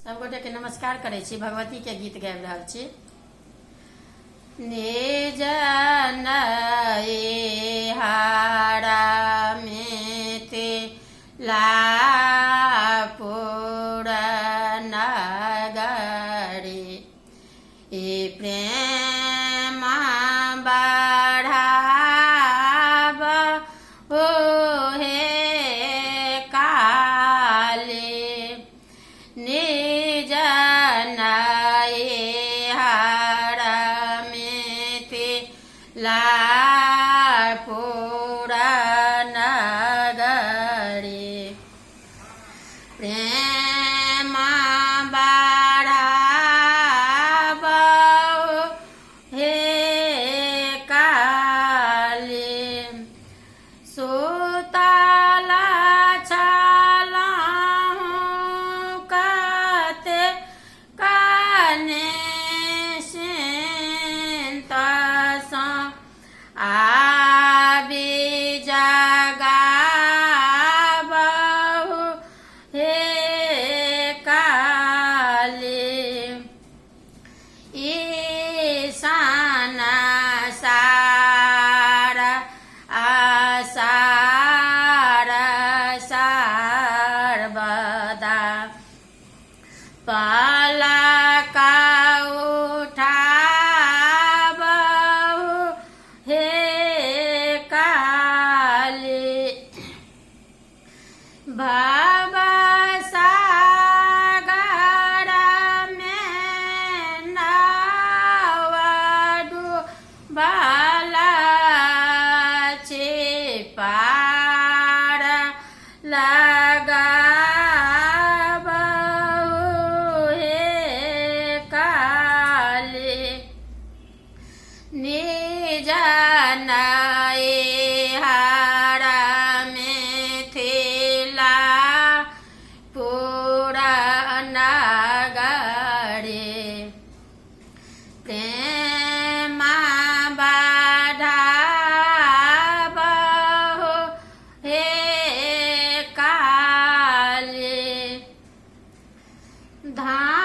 सब गोटे के नमस्कार करे छी। भगवती के गीत गाबि रहल छी। निज नये हारा में ते लापुर नगरी ए प्रेम बढ़ाव हो हे काले निज नये हारा में ते लापुर नगरी प्रेम बढ़ाव हे काले सुतला छलहुँ कते काने सिंतसँ आबि जगाबहु हे काले ईशान सार आसार सर्वदा पलक उठाबहु हे काले भवसागर में नाव डूबल छै पार लगाबहु हे काले निज नये हारा में थिला पूरा नगरी प्रेम बढ़ाबहु हे काले धाम